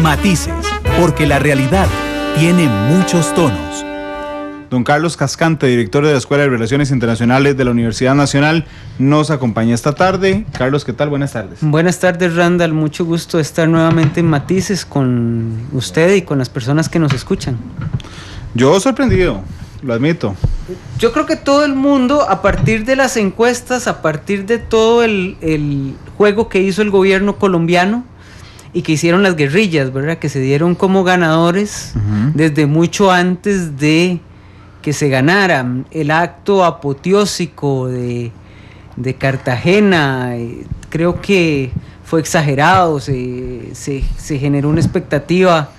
Matices, porque la realidad tiene muchos tonos. Don Carlos Cascante, director de la Escuela de Relaciones Internacionales de la Universidad Nacional, nos acompaña esta tarde. Carlos, ¿qué tal? Buenas tardes. Buenas tardes, Randall. Mucho gusto estar nuevamente en Matices con usted y con las personas que nos escuchan. Yo sorprendido, lo admito. Yo creo que todo el mundo, a partir de las encuestas, a partir de todo el juego que hizo el gobierno colombiano y que hicieron las guerrillas, ¿verdad? Que se dieron como ganadores desde mucho antes de que se ganara el acto apoteósico de Cartagena. Creo que fue exagerado, se generó una expectativa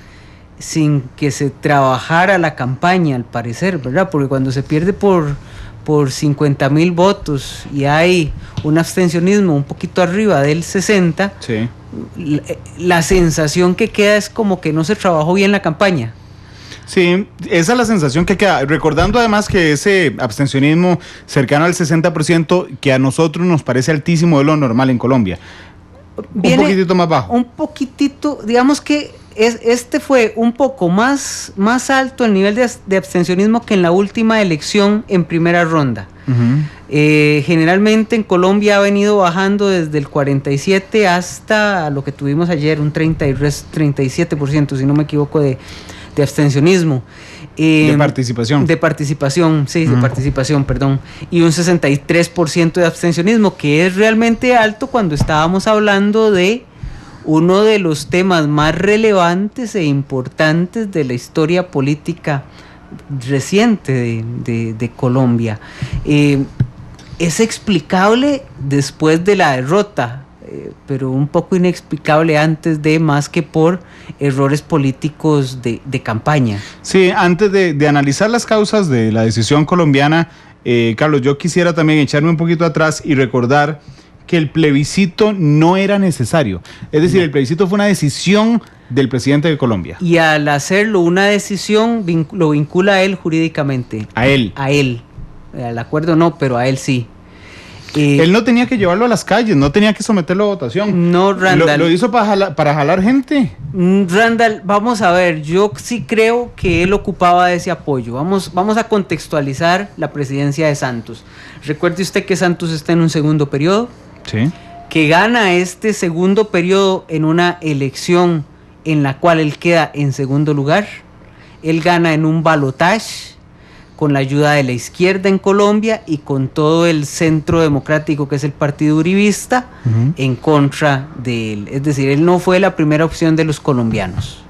sin que se trabajara la campaña, al parecer, ¿verdad? Porque cuando se pierde por 50,000 votos y hay un abstencionismo un poquito arriba del 60%, sí, la sensación que queda es como que no se trabajó bien la campaña. Sí, esa es la sensación que queda. Recordando además que ese abstencionismo cercano al 60%, que a nosotros nos parece altísimo de lo normal en Colombia. Un poquitito más bajo. Un poquitito, digamos que este fue un poco más alto el nivel de abstencionismo que en la última elección en primera ronda. Generalmente en Colombia ha venido bajando desde el 47 hasta lo que tuvimos ayer, un 37%, si no me equivoco, de abstencionismo. De participación. De participación, perdón. Y un 63% de abstencionismo, que es realmente alto cuando estábamos hablando de uno de los temas más relevantes e importantes de la historia política reciente de Colombia. Es explicable después de la derrota, pero un poco inexplicable antes de, más que por errores políticos de campaña. Sí, antes de analizar las causas de la decisión colombiana, Carlos, yo quisiera también echarme un poquito atrás y recordar que el plebiscito no era necesario. Es decir, el plebiscito fue una decisión del presidente de Colombia. Y al hacerlo una decisión, lo vincula a él jurídicamente. A él. A él. Al acuerdo no, pero a él sí. Él no tenía que llevarlo a las calles, no tenía que someterlo a votación. No, Randall. ¿Lo hizo para jalar gente? Randall, vamos a ver, yo sí creo que él ocupaba ese apoyo. Vamos a contextualizar la presidencia de Santos. Recuerde usted que Santos está en un segundo periodo. Sí. Que gana este segundo periodo en una elección en la cual él queda en segundo lugar. Él gana en un balotaje con la ayuda de la izquierda en Colombia y con todo el centro democrático, que es el partido uribista, en contra de él. Es decir, él no fue la primera opción de los colombianos.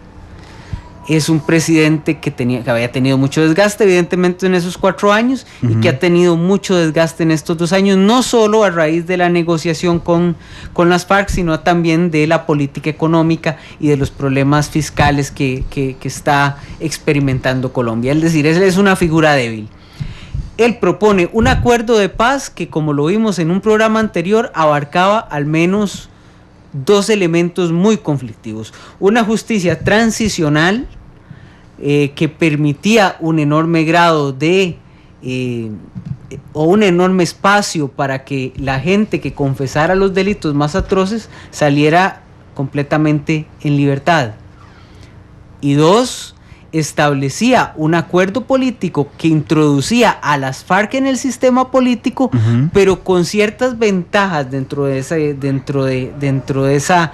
Es un presidente que había tenido mucho desgaste, evidentemente, en esos 4 años, y que ha tenido mucho desgaste en estos 2 años, no solo a raíz de la negociación con las FARC, sino también de la política económica y de los problemas fiscales que está experimentando Colombia. Es decir, él es una figura débil. Él propone un acuerdo de paz que, como lo vimos en un programa anterior, abarcaba al menos 2 elementos muy conflictivos. Una justicia transicional que permitía un enorme grado o un enorme espacio para que la gente que confesara los delitos más atroces saliera completamente en libertad. Y 2, establecía un acuerdo político que introducía a las FARC en el sistema político, pero con ciertas ventajas dentro de esa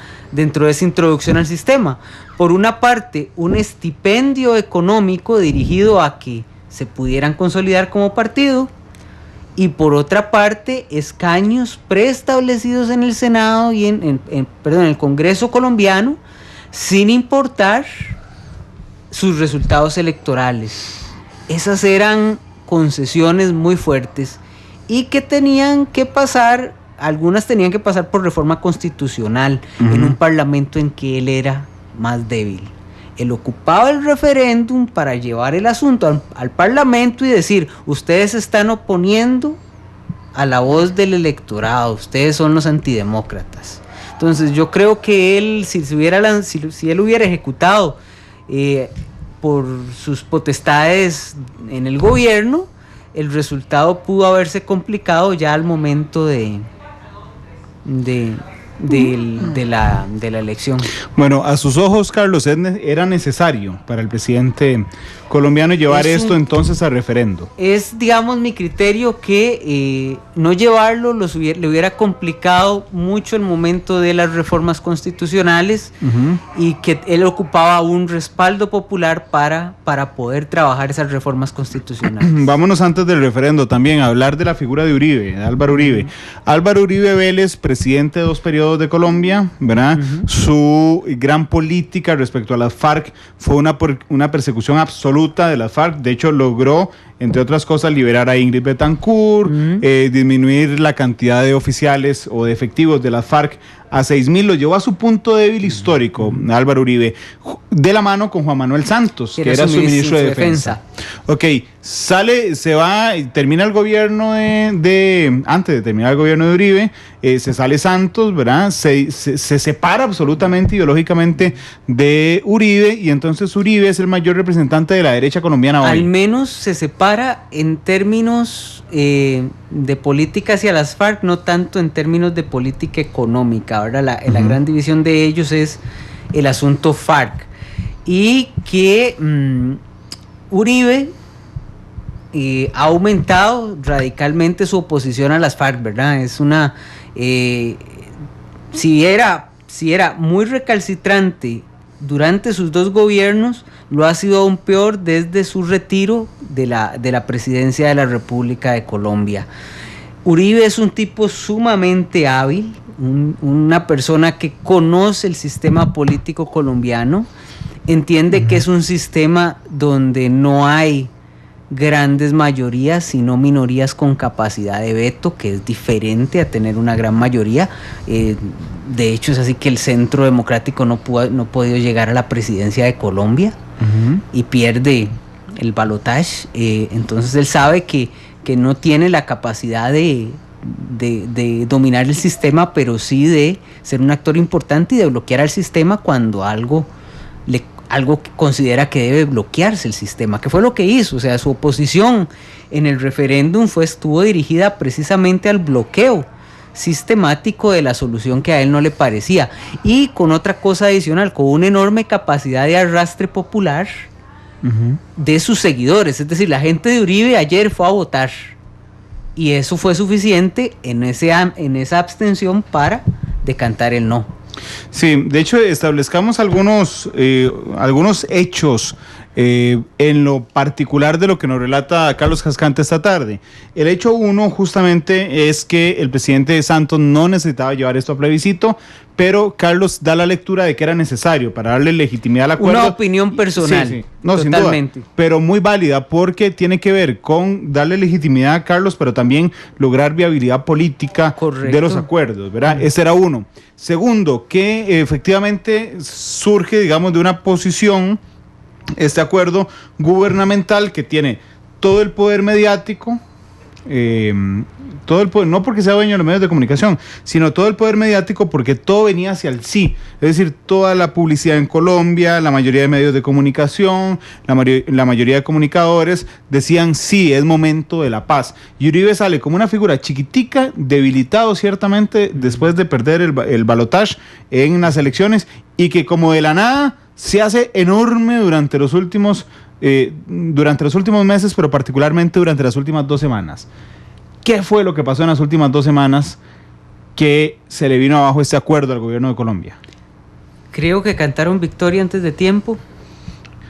introducción al sistema. Por una parte, un estipendio económico dirigido a que se pudieran consolidar como partido, y por otra parte, escaños preestablecidos en el Senado y en el Congreso colombiano, sin importar sus resultados electorales. Esas eran concesiones muy fuertes y que tenían que pasar, algunas tenían que pasar por reforma constitucional en un parlamento en que él era más débil. Él ocupaba el referéndum para llevar el asunto al parlamento y decir: ustedes se están oponiendo a la voz del electorado, ustedes son los antidemócratas. Entonces yo creo que él, si él hubiera ejecutado por sus potestades en el gobierno, el resultado pudo haberse complicado ya al momento de de la elección. Bueno, a sus ojos, Carlos, era necesario para el presidente colombiano llevar esto entonces a referendo. Es, digamos, mi criterio que no llevarlo le hubiera complicado mucho el momento de las reformas constitucionales y que él ocupaba un respaldo popular para poder trabajar esas reformas constitucionales. Vámonos antes del referendo también a hablar de la figura de Uribe, de Álvaro Uribe. Álvaro Uribe Vélez, presidente de 2 periodos de Colombia, ¿verdad? Su gran política respecto a las FARC fue una persecución absoluta de las FARC. De hecho, logró, entre otras cosas, liberar a Ingrid Betancourt, disminuir la cantidad de oficiales o de efectivos de las FARC a 6,000, lo llevó a su punto débil histórico, Álvaro Uribe, de la mano con Juan Manuel Santos, que era su ministro de Defensa. Ok, se va, termina el gobierno antes de terminar el gobierno de Uribe, se sale Santos, ¿verdad? Se separa absolutamente ideológicamente de Uribe, y entonces Uribe es el mayor representante de la derecha colombiana hoy. Al menos se separa en términos de política hacia las FARC, no tanto en términos de política económica. Ahora la gran división de ellos es el asunto FARC, y que Uribe ha aumentado radicalmente su oposición a las FARC, ¿verdad? Es una si era muy recalcitrante durante sus 2 gobiernos, lo ha sido aún peor desde su retiro de la presidencia de la República de Colombia. Uribe es un tipo sumamente hábil, una persona que conoce el sistema político colombiano, entiende que es un sistema donde no hay grandes mayorías, sino minorías con capacidad de veto, que es diferente a tener una gran mayoría. De hecho, es así que el Centro Democrático no ha podido llegar a la presidencia de Colombia y pierde el balotaje. Entonces él sabe que no tiene la capacidad de dominar el sistema, pero sí de ser un actor importante y de bloquear al sistema cuando algo que considera que debe bloquearse el sistema, que fue lo que hizo. O sea, su oposición en el referéndum estuvo dirigida precisamente al bloqueo sistemático de la solución que a él no le parecía, y con otra cosa adicional, con una enorme capacidad de arrastre popular de sus seguidores. Es decir, la gente de Uribe ayer fue a votar, y eso fue suficiente en esa abstención para decantar el no. Sí, de hecho establezcamos algunos hechos en lo particular de lo que nos relata Carlos Cascante esta tarde. El hecho 1 justamente es que el presidente Santos no necesitaba llevar esto a plebiscito, pero Carlos da la lectura de que era necesario para darle legitimidad al acuerdo. Una opinión personal. Sí. No, totalmente. Sin duda, pero muy válida, porque tiene que ver con darle legitimidad a Carlos, pero también lograr viabilidad política. Correcto. De los acuerdos, ¿verdad? Ese era uno. Segundo, que efectivamente surge, digamos, de una posición, este acuerdo gubernamental que tiene todo el poder mediático, todo el poder, no porque sea dueño de los medios de comunicación, sino todo el poder mediático porque todo venía hacia el sí. Es decir, toda la publicidad en Colombia, la mayoría de medios de comunicación, la mayoría de comunicadores decían sí, es momento de la paz. Y Uribe sale como una figura chiquitica, debilitado ciertamente después de perder el balotaje en las elecciones, y que como de la nada se hace enorme durante los últimos meses, pero particularmente durante las últimas 2 semanas. ¿Qué fue lo que pasó en las últimas 2 semanas que se le vino abajo este acuerdo al gobierno de Colombia? Creo que cantaron victoria antes de tiempo,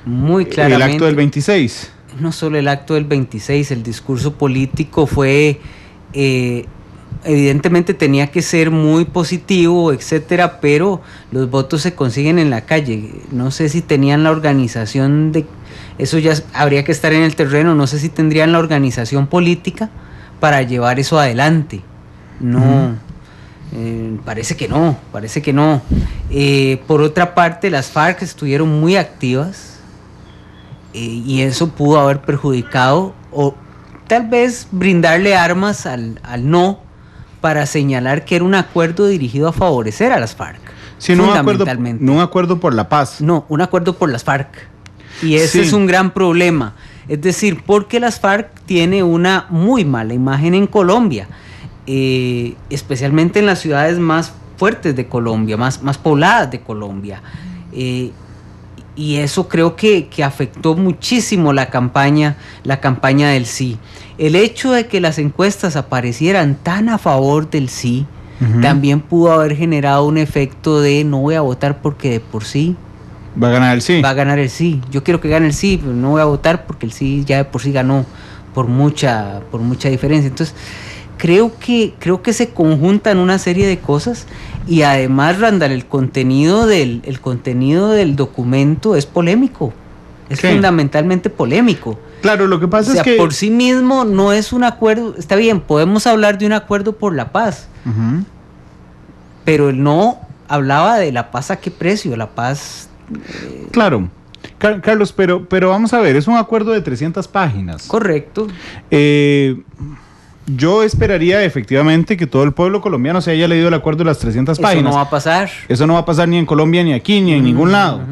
muy claramente. El acto del 26. No solo el acto del 26, el discurso político fue, evidentemente tenía que ser muy positivo, etcétera, pero los votos se consiguen en la calle. No sé si tenían la organización eso ya habría que estar en el terreno, no sé si tendrían la organización política para llevar eso adelante. No, parece que no. Por otra parte, las FARC estuvieron muy activas, y eso pudo haber perjudicado, o tal vez brindarle armas al no, para señalar que era un acuerdo dirigido a favorecer a las FARC. Sí, no un acuerdo por la paz. No, un acuerdo por las FARC. Y ese es un gran problema. Es decir, porque las FARC tiene una muy mala imagen en Colombia, especialmente en las ciudades más fuertes de Colombia, más pobladas de Colombia. Y eso creo que afectó muchísimo la campaña del sí. El hecho de que las encuestas aparecieran tan a favor del sí, también pudo haber generado un efecto de no voy a votar porque de por sí va a ganar el sí. Va a ganar el sí. Yo quiero que gane el sí, pero no voy a votar porque el sí ya de por sí ganó por mucha diferencia. Entonces, creo que se conjuntan una serie de cosas y además, Randall, el contenido del documento es polémico. Es fundamentalmente polémico. Claro, lo que pasa es que por sí mismo no es un acuerdo. Está bien, podemos hablar de un acuerdo por la paz, pero él no hablaba de la paz a qué precio, la paz. Claro, Carlos, pero vamos a ver, es un acuerdo de 300 páginas. Correcto. Yo esperaría efectivamente que todo el pueblo colombiano se haya leído el acuerdo de las 300 páginas. Eso no va a pasar. Eso no va a pasar ni en Colombia, ni aquí, ni en ningún lado.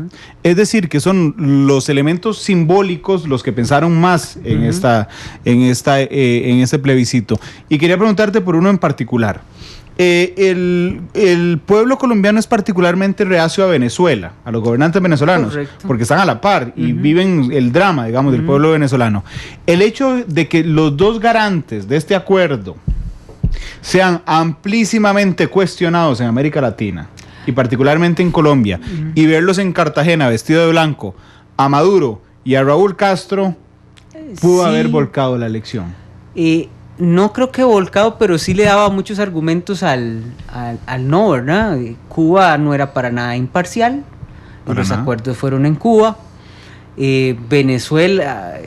Es decir, que son los elementos simbólicos los que pensaron más en este plebiscito. Y quería preguntarte por uno en particular. El pueblo colombiano es particularmente reacio a Venezuela, a los gobernantes venezolanos. Correcto. Porque están a la par y viven el drama, digamos, del pueblo venezolano. El hecho de que los dos garantes de este acuerdo sean amplísimamente cuestionados en América Latina y particularmente en Colombia, y verlos en Cartagena vestido de blanco, a Maduro y a Raúl Castro, pudo haber volcado la elección. No creo que volcado, pero sí le daba muchos argumentos al no, ¿verdad? Cuba no era para nada imparcial, los acuerdos fueron en Cuba. Venezuela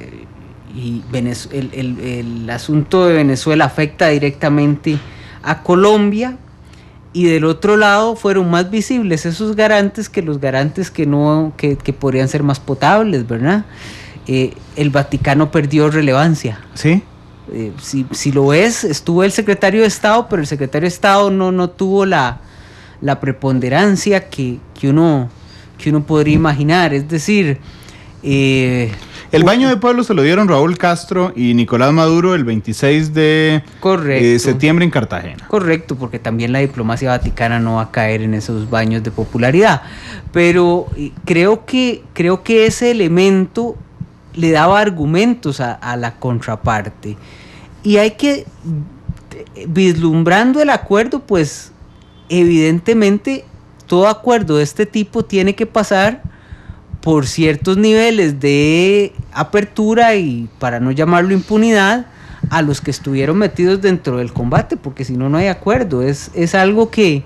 y el asunto de Venezuela afecta directamente a Colombia, y del otro lado fueron más visibles esos garantes que los garantes que podrían ser más potables, ¿verdad? El Vaticano perdió relevancia. ¿Sí? Si lo ves, estuvo el secretario de Estado, pero el secretario de Estado no tuvo la preponderancia que uno podría imaginar. Es decir, el baño de pueblo se lo dieron Raúl Castro y Nicolás Maduro el 26 de septiembre en Cartagena. Correcto, porque también la diplomacia vaticana no va a caer en esos baños de popularidad. Pero creo que ese elemento le daba argumentos a la contraparte. Y hay que, vislumbrando el acuerdo, pues evidentemente todo acuerdo de este tipo tiene que pasar por ciertos niveles de apertura y, para no llamarlo impunidad, a los que estuvieron metidos dentro del combate, porque si no, no hay acuerdo. Es algo que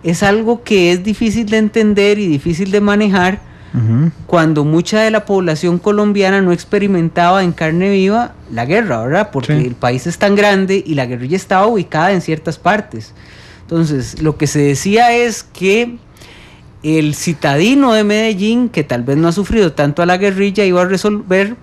es difícil de entender y difícil de manejar, cuando mucha de la población colombiana no experimentaba en carne viva la guerra, ¿verdad? Porque el país es tan grande y la guerrilla estaba ubicada en ciertas partes. Entonces, lo que se decía es que el citadino de Medellín, que tal vez no ha sufrido tanto a la guerrilla, iba a resolver,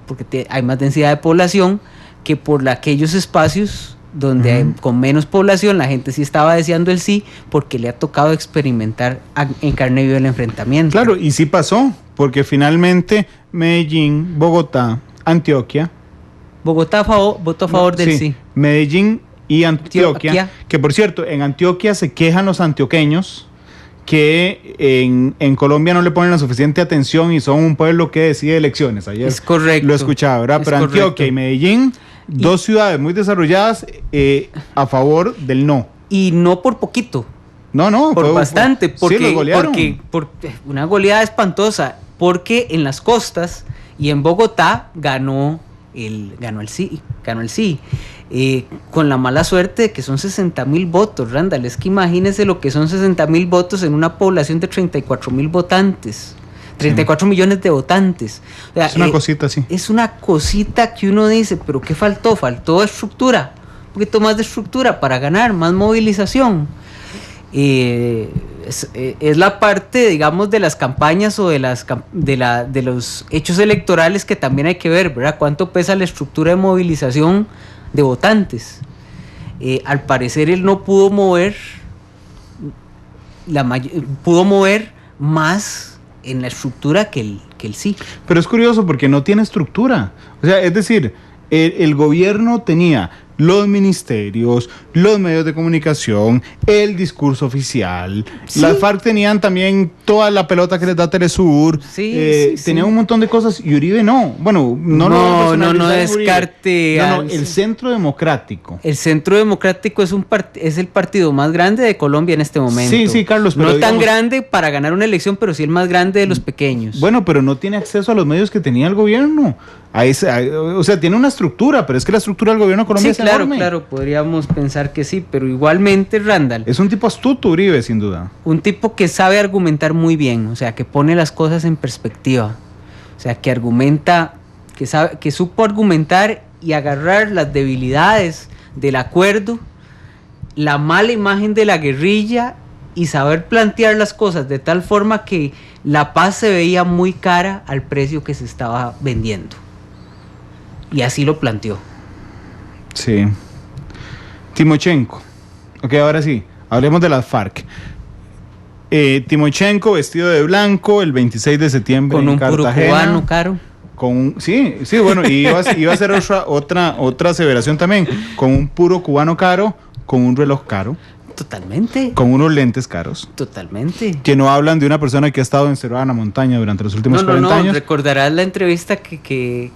porque hay más densidad de población, que por aquellos espacios donde con menos población la gente sí estaba deseando el sí, porque le ha tocado experimentar en carne viva el enfrentamiento. Claro, y sí pasó, porque finalmente Medellín, Bogotá, Antioquia. Bogotá votó a favor del sí. Medellín y Antioquia, que por cierto, en Antioquia se quejan los antioqueños que en Colombia no le ponen la suficiente atención y son un pueblo que decide elecciones. Ayer es correcto. Lo escuchaba, ¿verdad? Pero correcto. Antioquia y Medellín, dos ciudades muy desarrolladas a favor del no. Y no por poquito. No, por bastante. Porque, sí, los golearon. Porque una goleada espantosa. Porque en las costas y en Bogotá ganó el sí. Con la mala suerte de que son 60,000 votos, Randall. Es que imagínense lo que son 60,000 votos en una población de 34,000 votantes. 34 millones de votantes. O sea, es una cosita, sí. Es una cosita que uno dice, pero ¿qué faltó? Faltó estructura, un poquito más de estructura para ganar, más movilización. Es la parte, digamos, de las campañas o de los hechos electorales que también hay que ver, ¿verdad? ¿Cuánto pesa la estructura de movilización de votantes? Al parecer él no pudo mover más en la estructura que el sí. Pero es curioso porque no tiene estructura. O sea, es decir, el gobierno tenía los ministerios, los medios de comunicación, el discurso oficial. Sí. Las FARC tenían también toda la pelota que les da Telesur. Sí. Tenían un montón de cosas y Uribe no. Bueno, no descarte. No, el Centro Democrático. El Centro Democrático es el partido más grande de Colombia en este momento. Sí, Carlos. Pero no digamos, tan grande para ganar una elección, pero sí el más grande de los pequeños. Bueno, pero no tiene acceso a los medios que tenía el gobierno. O sea, tiene una estructura, pero es que la estructura del gobierno de Colombia es enorme. Claro, podríamos pensar que sí, pero igualmente, Randall. Es un tipo astuto, Uribe, sin duda. Un tipo que sabe argumentar muy bien, o sea, que pone las cosas en perspectiva. O sea, que argumenta, que supo argumentar y agarrar las debilidades del acuerdo, la mala imagen de la guerrilla y saber plantear las cosas de tal forma que la paz se veía muy cara al precio que se estaba vendiendo. Y así lo planteó. Sí. Timochenko. Ok, ahora sí, hablemos de las FARC. Timochenko vestido de blanco el 26 de septiembre con en un Cartagena. puro cubano, Caro. Sí, bueno, y iba a ser otra aseveración también, con un puro cubano caro, con un reloj caro. Totalmente. Con unos lentes caros. Totalmente. Que no hablan de una persona que ha estado encerrada en la montaña durante los últimos 40 años. Recordarás la entrevista que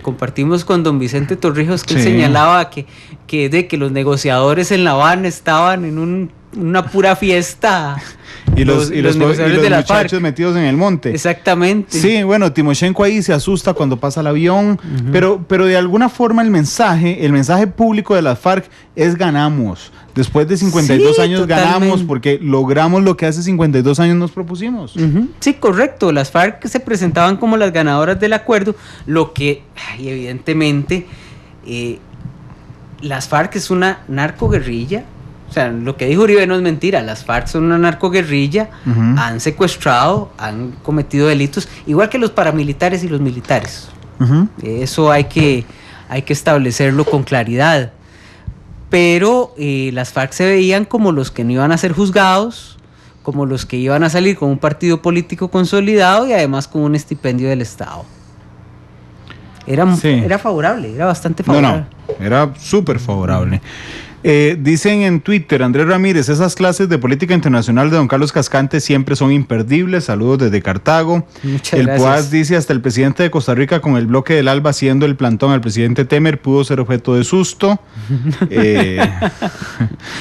compartimos con don Vicente Torrijos, que él Sí. señalaba que los negociadores en La Habana estaban en una pura fiesta. Y los negociadores de la muchachos FARC metidos en el monte. Exactamente. Sí, bueno, Timochenko ahí se asusta cuando pasa el avión, pero de alguna forma el mensaje público de las FARC es ganamos. Después de 52 Sí, años totalmente. ganamos porque logramos lo que hace 52 años nos propusimos. Sí, correcto. Las FARC se presentaban como las ganadoras del acuerdo, lo que, evidentemente, las FARC es una narcoguerrilla. O sea, lo que dijo Uribe no es mentira. Las FARC son una narcoguerrilla, han secuestrado, han cometido delitos, igual que los paramilitares y los militares. Eso hay que establecerlo con claridad. Pero las FARC se veían como los que no iban a ser juzgados, como los que iban a salir con un partido político consolidado y además con un estipendio del Estado. Era favorable, era bastante favorable. No, era súper favorable. Dicen en Twitter, Andrés Ramírez, esas clases de política internacional de don Carlos Cascante siempre son imperdibles. Saludos desde Cartago. Muchas el gracias. Poás dice, hasta el presidente de Costa Rica con el bloque del ALBA haciendo el plantón al presidente Temer pudo ser objeto de susto.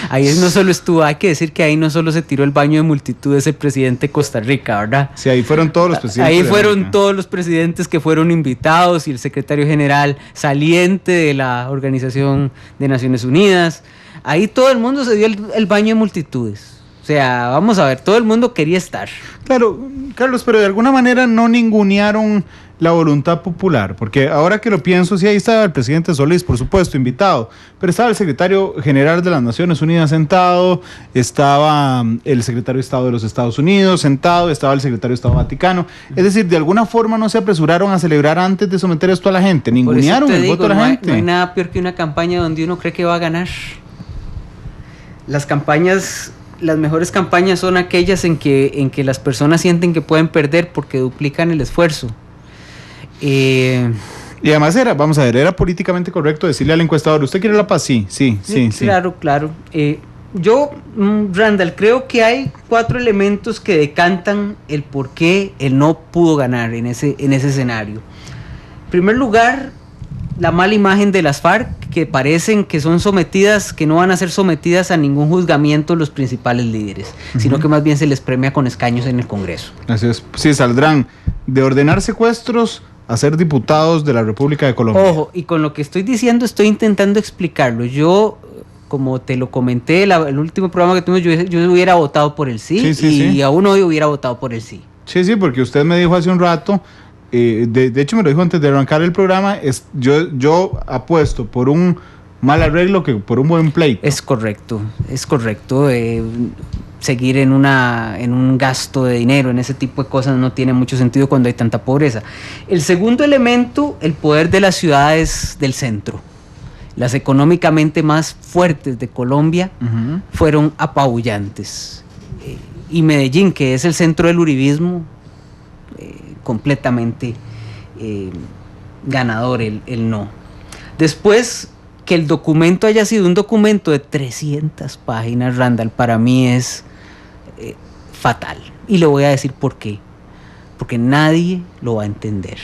Ahí no solo estuvo, hay que decir que ahí no solo se tiró el baño de multitudes el presidente de Costa Rica, ¿verdad? Sí, ahí fueron todos los presidentes. Ahí de fueron América. todos los presidentes que fueron invitados y el secretario general saliente de la Organización de Naciones Unidas. Ahí todo el mundo se dio el baño de multitudes. O sea, vamos a ver, todo el mundo quería estar. Claro, Carlos, pero de alguna manera no ningunearon la voluntad popular, porque ahora que lo pienso, sí, ahí estaba el presidente Solís, por supuesto, invitado, pero estaba el secretario general de las Naciones Unidas sentado, estaba el secretario de Estado de los Estados Unidos sentado, estaba el secretario de Estado Vaticano, es decir, de alguna forma no se apresuraron a celebrar antes de someter esto a la gente, ningunearon el voto de la gente. No hay nada peor que una campaña donde uno cree que va a ganar. Las mejores campañas son aquellas en que las personas sienten que pueden perder porque duplican el esfuerzo. Y además era políticamente correcto decirle al encuestador, ¿usted quiere la paz? Sí. Claro. Yo, Randall, creo que hay 4 elementos que decantan el por qué él no pudo ganar en ese escenario. En primer lugar, la mala imagen de las FARC, que parecen que son sometidas, que no van a ser sometidas a ningún juzgamiento los principales líderes, sino que más bien se les premia con escaños en el Congreso. Así es. Sí, saldrán de ordenar secuestros a ser diputados de la República de Colombia. Ojo, y con lo que estoy diciendo estoy intentando explicarlo. Yo, como te lo comenté el último programa que tuvimos, yo hubiera votado por el sí, y aún hoy hubiera votado por el sí. Sí, porque usted me dijo hace un rato, de hecho me lo dijo antes de arrancar el programa, yo apuesto por un mal arreglo que por un buen pleito. Es correcto. Seguir en un gasto de dinero, en ese tipo de cosas, no tiene mucho sentido cuando hay tanta pobreza. El segundo elemento, el poder de las ciudades del centro. Las económicamente más fuertes de Colombia fueron apabullantes. Y Medellín, que es el centro del uribismo, completamente ganador el no. Después, que el documento haya sido un documento de 300 páginas, Randall, para mí es fatal. Y le voy a decir por qué. Porque nadie lo va a entender.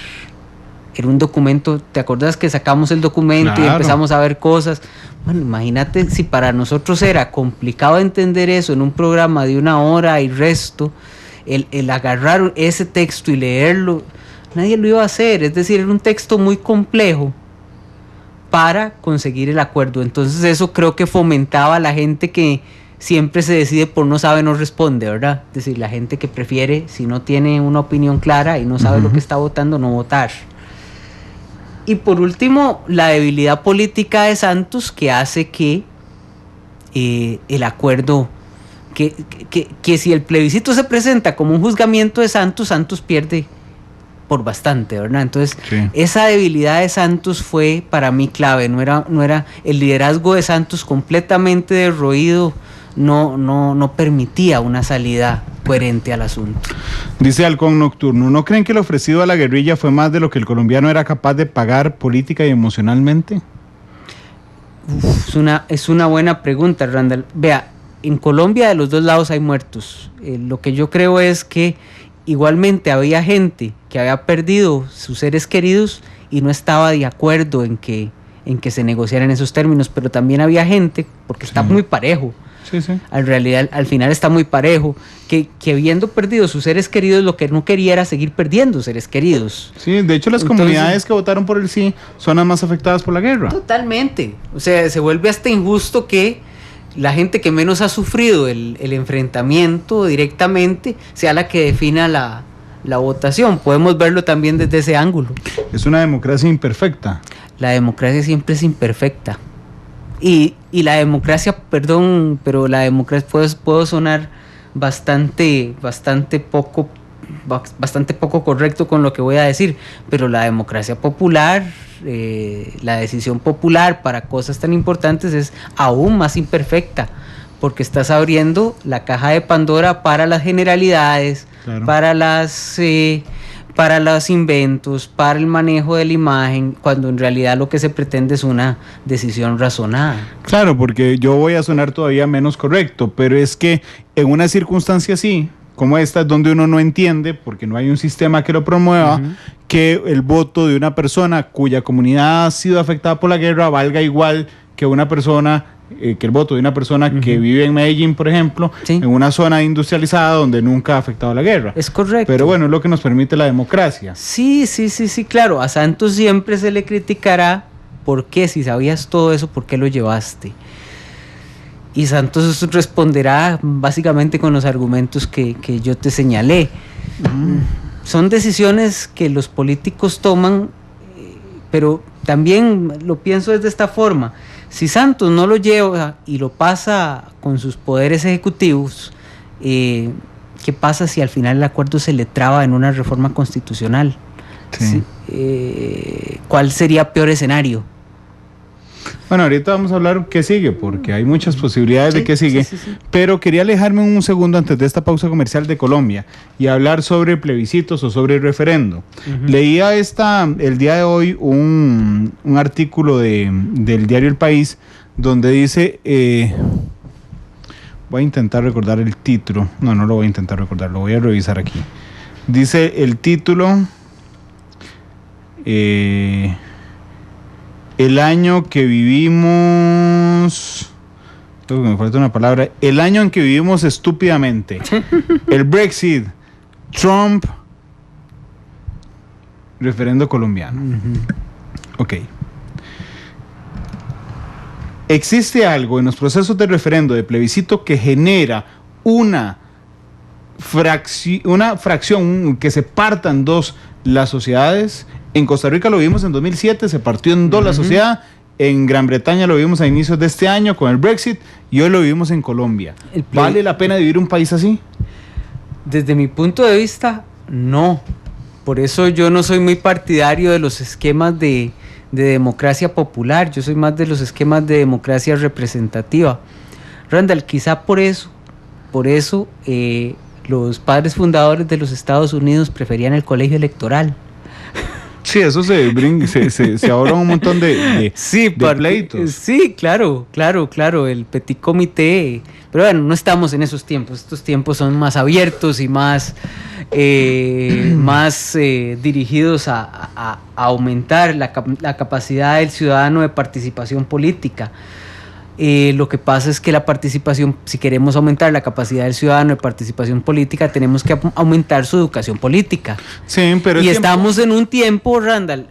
Era un documento, ¿te acordás que sacamos el documento y empezamos a ver cosas? Bueno, imagínate si para nosotros era complicado entender eso en un programa de 1 hora y resto, el agarrar ese texto y leerlo, nadie lo iba a hacer. Es decir, era un texto muy complejo para conseguir el acuerdo. Entonces eso creo que fomentaba a la gente que siempre se decide por no sabe, no responde, ¿verdad? Es decir, la gente que prefiere, si no tiene una opinión clara y no sabe lo que está votando, no votar. Y por último, la debilidad política de Santos, que hace que el acuerdo, que si el plebiscito se presenta como un juzgamiento de Santos, Santos pierde por bastante, ¿verdad? Entonces, esa debilidad de Santos fue para mí clave. No era el liderazgo de Santos completamente derroído, no permitía una salida coherente al asunto. Dice Halcón Nocturno, ¿no creen que el ofrecido a la guerrilla fue más de lo que el colombiano era capaz de pagar política y emocionalmente? Es una buena pregunta, Randall. Vea, en Colombia de los dos lados hay muertos. Lo que yo creo es que igualmente había gente que había perdido sus seres queridos y no estaba de acuerdo en que se negociaran esos términos, pero también había gente, porque está muy parejo. Sí. Al final está muy parejo, que habiendo perdido sus seres queridos, lo que no quería era seguir perdiendo seres queridos. Sí, de hecho las comunidades que votaron por el sí son las más afectadas por la guerra. Totalmente. O sea, se vuelve hasta injusto que la gente que menos ha sufrido el enfrentamiento directamente sea la que defina la votación. Podemos verlo también desde ese ángulo. Es una democracia imperfecta. La democracia siempre es imperfecta. Y la democracia, perdón, pero la democracia puedo sonar bastante poco correcto con lo que voy a decir, pero la democracia popular, la decisión popular para cosas tan importantes es aún más imperfecta, porque estás abriendo la caja de Pandora para las generalidades, claro, para los inventos, para el manejo de la imagen, cuando en realidad lo que se pretende es una decisión razonada. Claro, porque yo voy a sonar todavía menos correcto, pero es que en una circunstancia así, como esta, donde uno no entiende, porque no hay un sistema que lo promueva, que el voto de una persona cuya comunidad ha sido afectada por la guerra valga igual que una persona, que el voto de una persona que vive en Medellín, por ejemplo, en una zona industrializada donde nunca ha afectado la guerra. Es correcto. Pero bueno, es lo que nos permite la democracia. Sí, claro. A Santos siempre se le criticará por qué, si sabías todo eso, ¿por qué lo llevaste? Y Santos responderá básicamente con los argumentos que yo te señalé. Son decisiones que los políticos toman, pero también lo pienso desde esta forma. Si Santos no lo lleva y lo pasa con sus poderes ejecutivos, ¿qué pasa si al final el acuerdo se le traba en una reforma constitucional? Sí. ¿Cuál sería peor escenario? Bueno, ahorita vamos a hablar qué sigue, porque hay muchas posibilidades de qué sigue, pero quería alejarme un segundo antes de esta pausa comercial de Colombia y hablar sobre plebiscitos o sobre el referendo. Leía el día de hoy un artículo del diario El País donde dice, voy a intentar recordar el título, no lo voy a intentar recordar, lo voy a revisar aquí. Dice el título, el año que vivimos, creo que me falta una palabra, el año en que vivimos estúpidamente, el Brexit, Trump, referendo colombiano. Ok. ¿Existe algo en los procesos de referendo, de plebiscito, que genera una fracción que se partan dos las sociedades? En Costa Rica lo vimos en 2007, se partió en dos la sociedad. En Gran Bretaña lo vimos a inicios de este año con el Brexit y hoy lo vivimos en Colombia. ¿Vale la pena vivir un país así? Desde mi punto de vista, no. Por eso yo no soy muy partidario de los esquemas de democracia popular. Yo soy más de los esquemas de democracia representativa. Randall, quizá por eso los padres fundadores de los Estados Unidos preferían el colegio electoral. Sí, eso se ahorra un montón de pleitos. Sí, claro, el petit comité. Pero bueno, no estamos en esos tiempos. Estos tiempos son más abiertos y más dirigidos a aumentar la capacidad del ciudadano de participación política. Lo que pasa es que la participación, si queremos aumentar la capacidad del ciudadano de participación política, tenemos que aumentar su educación política. Sí, pero estamos en un tiempo, Randall,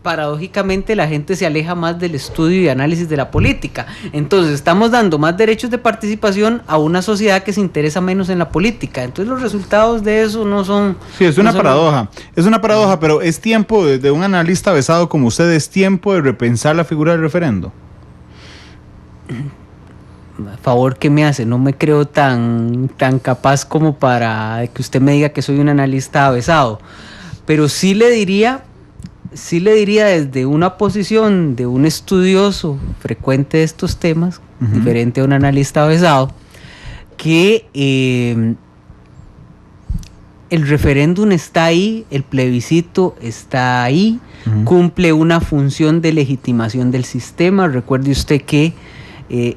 paradójicamente la gente se aleja más del estudio y análisis de la política. Entonces estamos dando más derechos de participación a una sociedad que se interesa menos en la política. Entonces los resultados de eso no son... Sí, es una paradoja. Es una paradoja, pero es tiempo de un analista avesado como usted, es tiempo de repensar la figura del referendo. Favor que me hace, no me creo tan capaz como para que usted me diga que soy un analista avesado, pero sí le diría desde una posición de un estudioso frecuente de estos temas, diferente a un analista avesado, que el referéndum está ahí, el plebiscito está ahí, cumple una función de legitimación del sistema. Recuerde usted que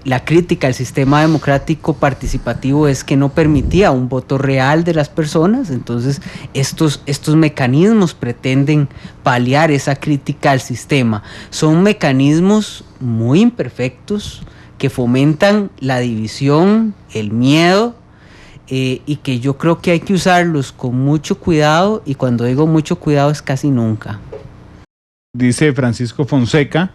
la crítica al sistema democrático participativo es que no permitía un voto real de las personas. Entonces estos mecanismos pretenden paliar esa crítica al sistema. Son mecanismos muy imperfectos que fomentan la división, el miedo, y que yo creo que hay que usarlos con mucho cuidado, y cuando digo mucho cuidado es casi nunca. Dice Francisco Fonseca,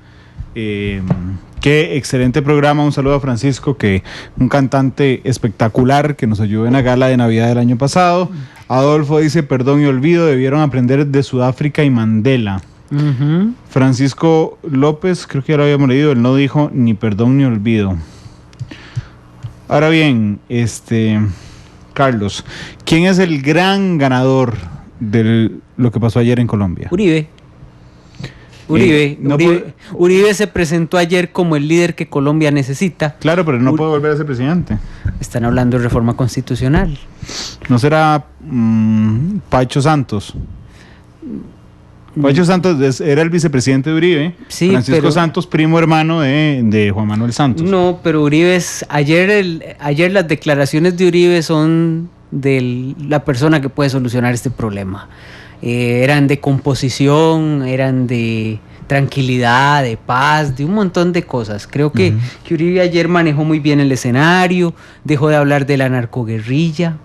qué excelente programa, un saludo a Francisco, que un cantante espectacular que nos ayudó en la gala de Navidad del año pasado. Adolfo dice, perdón y olvido, debieron aprender de Sudáfrica y Mandela. Francisco López, creo que ya lo habíamos leído, él no dijo ni perdón ni olvido. Ahora bien, Carlos, ¿quién es el gran ganador de lo que pasó ayer en Colombia? Uribe se presentó ayer como el líder que Colombia necesita. Claro, pero no puede volver a ser presidente. Están hablando de reforma constitucional. ¿No será Pacho Santos? Pacho Santos era el vicepresidente de Uribe. Sí, Francisco Santos, primo hermano de Juan Manuel Santos. No, pero Uribe es... Ayer las declaraciones de Uribe son de la persona que puede solucionar este problema. Eran de composición, eran de tranquilidad, de paz, de un montón de cosas. Creo que Uribe ayer manejó muy bien el escenario, dejó de hablar de la narcoguerrilla,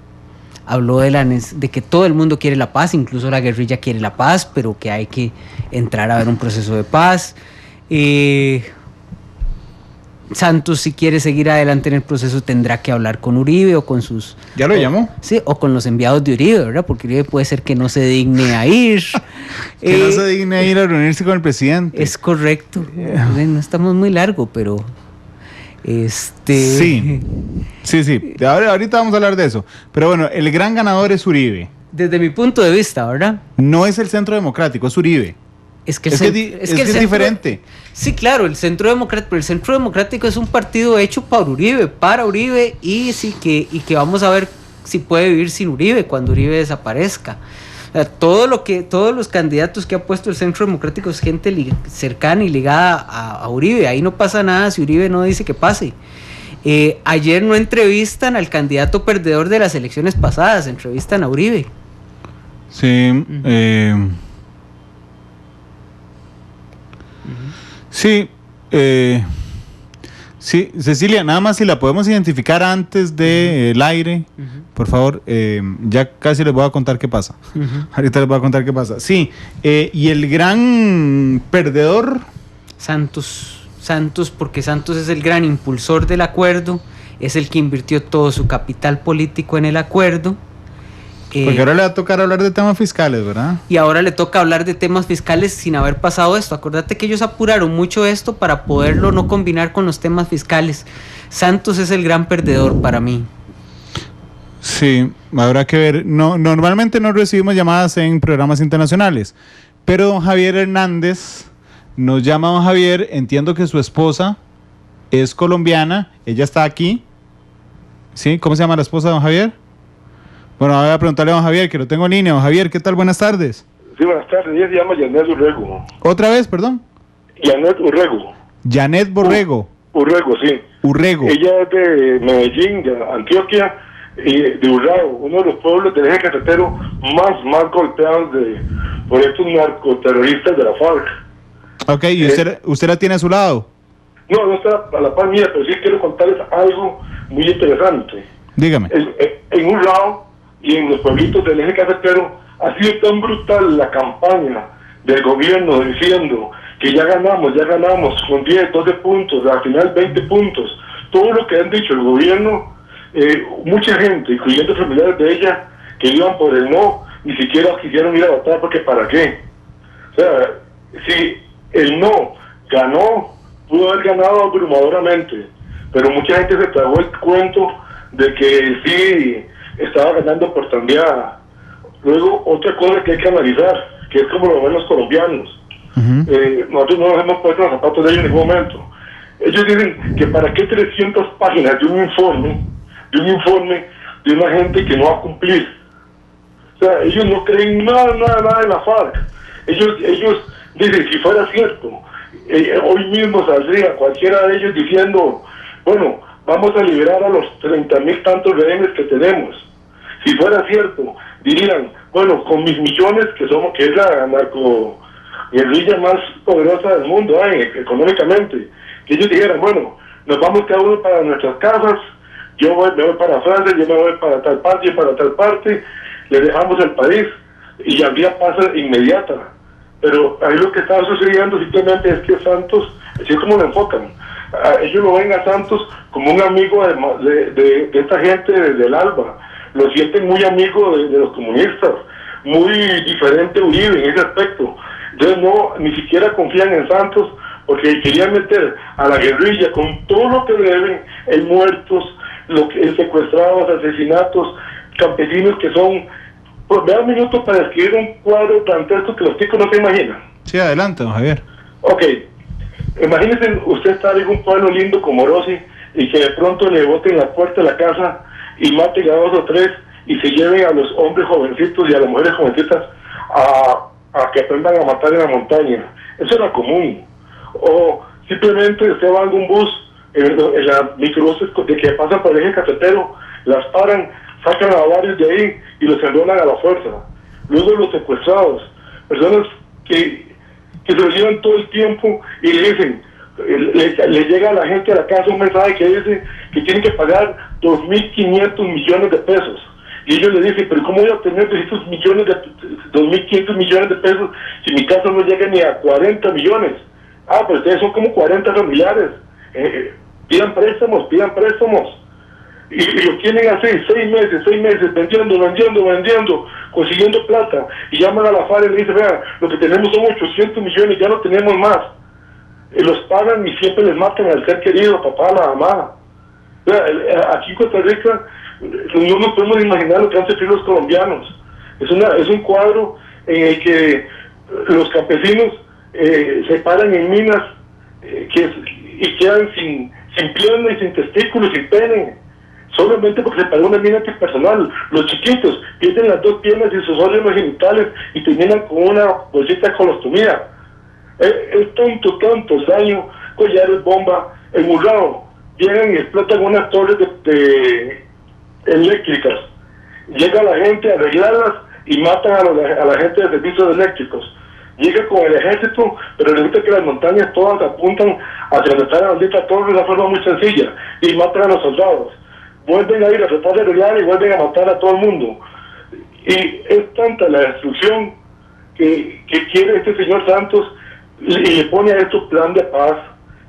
habló de que todo el mundo quiere la paz, incluso la guerrilla quiere la paz, pero que hay que entrar a ver un proceso de paz. Santos, si quiere seguir adelante en el proceso, tendrá que hablar con Uribe o con sus... ¿Ya lo llamó? Sí, o con los enviados de Uribe, ¿verdad? Porque Uribe puede ser que no se digne a ir. Que no se digne a ir a reunirse con el presidente. Es correcto. No estamos muy largo, pero... Sí. Ahorita vamos a hablar de eso. Pero bueno, el gran ganador es Uribe. Desde mi punto de vista, ¿verdad? No es el Centro Democrático, es Uribe. Es que es diferente. Sí, claro, el Centro Democrático, pero el Centro Democrático es un partido hecho para Uribe, y que vamos a ver si puede vivir sin Uribe cuando Uribe desaparezca. O sea, todos los candidatos que ha puesto el Centro Democrático es gente cercana y ligada a Uribe. Ahí no pasa nada si Uribe no dice que pase. Ayer no entrevistan al candidato perdedor de las elecciones pasadas, entrevistan a Uribe. Sí, sí, Cecilia, nada más si la podemos identificar antes del aire, por favor, ya casi les voy a contar qué pasa. Ahorita les voy a contar qué pasa. Sí, y el gran perdedor... Santos, porque Santos es el gran impulsor del acuerdo, es el que invirtió todo su capital político en el acuerdo. Porque ahora le va a tocar hablar de temas fiscales, ¿verdad? Y ahora le toca hablar de temas fiscales sin haber pasado esto. Acuérdate que ellos apuraron mucho esto para poderlo no combinar con los temas fiscales. Santos es el gran perdedor para mí. Sí, habrá que ver. No, normalmente no recibimos llamadas en programas internacionales, pero don Javier Hernández nos llama. Don Javier, entiendo que su esposa es colombiana, ella está aquí. ¿Sí? ¿Cómo se llama la esposa de don Javier? Bueno, voy a preguntarle a don Javier, que lo tengo en línea. Don Javier, ¿qué tal? Buenas tardes. Sí, buenas tardes. Ella se llama Janet Urrego. Otra vez, perdón. Janet Urrego. Janet Borrego. Urrego, sí. Urrego. Ella es de Medellín, de Antioquia, y de Urrao, uno de los pueblos del eje cafetero más golpeados por estos narcoterroristas de la FARC. Ok, ¿y usted la tiene a su lado? No, no está a la par mía, pero sí quiero contarles algo muy interesante. Dígame. En Urrao y en los pueblitos del eje cafetero ha sido tan brutal la campaña del gobierno diciendo que ya ganamos con 10, 12 puntos, al final 20 puntos. Todo lo que han dicho el gobierno, mucha gente, incluyendo familiares de ella, que iban por el no, ni siquiera quisieron ir a votar porque ¿para qué? O sea, si el no ganó, pudo haber ganado abrumadoramente, pero mucha gente se tragó el cuento de que sí estaba ganando por tandeada. Luego, otra cosa que hay que analizar, que es como lo ven los colombianos. Nosotros no nos hemos puesto los zapatos de ellos en ningún momento. Ellos dicen que para qué 300 páginas de un informe de una gente que no va a cumplir. O sea, ellos no creen nada en la FARC. Ellos dicen, si fuera cierto, hoy mismo saldría cualquiera de ellos diciendo, bueno, vamos a liberar a los 30,000 tantos rehenes que tenemos. Si fuera cierto, dirían, bueno, con mis millones, que es la narco-guerrilla más poderosa del mundo, económicamente, que ellos dijeran, bueno, nos vamos cada uno para nuestras casas, me voy para Francia, yo me voy para tal parte, le dejamos el país, y habría paz inmediata. Pero ahí lo que está sucediendo simplemente es que Santos, así es como lo enfocan, ellos lo ven a Santos como un amigo de esta gente del ALBA, lo sienten muy amigo de los comunistas, muy diferente a Uribe en ese aspecto. Entonces ni siquiera confían en Santos porque querían meter a la guerrilla con todo lo que deben, en muertos, secuestrados, asesinatos, campesinos que son... Pues me da un minuto para escribir un cuadro dantesco que los chicos no se imaginan. Sí, adelante, don Javier. Ok, imagínense usted estar en un pueblo lindo como Orosi y que de pronto le boten la puerta de la casa y maten a 2 o 3 y se lleven a los hombres jovencitos y a las mujeres jovencitas a que aprendan a matar en la montaña. Eso era común. O simplemente usted va a algún bus, en las microbuses de que pasan por el eje cafetero, las paran, sacan a varios de ahí y los enrolan a la fuerza. Luego los secuestrados, personas que se los llevan todo el tiempo y le dicen, le llega a la gente a la casa un mensaje que dice que tienen que pagar 2.500 millones de pesos. Y ellos le dicen, pero ¿cómo voy a obtener 2.500 millones de pesos si mi casa no llega ni a 40 millones? Pero ustedes son como 40 familiares. Pidan préstamos. Y lo tienen así, 6 meses, vendiendo, consiguiendo plata. Y llaman a la FARC y le dicen, vean, lo que tenemos son 800 millones, ya no tenemos más. Y los pagan y siempre les matan al ser querido, papá, a la mamá. Aquí en Costa Rica no nos podemos imaginar lo que han sufrido los colombianos. Es un cuadro en el que los campesinos se paran en minas y quedan sin pierna y sin testículos, sin pene, solamente porque se pagó una mina antipersonal. Los chiquitos pierden las 2 piernas y sus órganos genitales y terminan con una bolsita de colostomía. Es tantos años, collares, bomba, en Urrao, llegan y explotan unas torres de eléctricas. Llega la gente a arreglarlas y matan a la gente de servicios eléctricos. Llega con el ejército, pero resulta que las montañas todas apuntan hacia donde está la maldita torre de una forma muy sencilla y matan a los soldados. Vuelven a ir a tratar de arreglar y vuelven a matar a todo el mundo. Y es tanta la destrucción que quiere este señor Santos y le pone a esto plan de paz.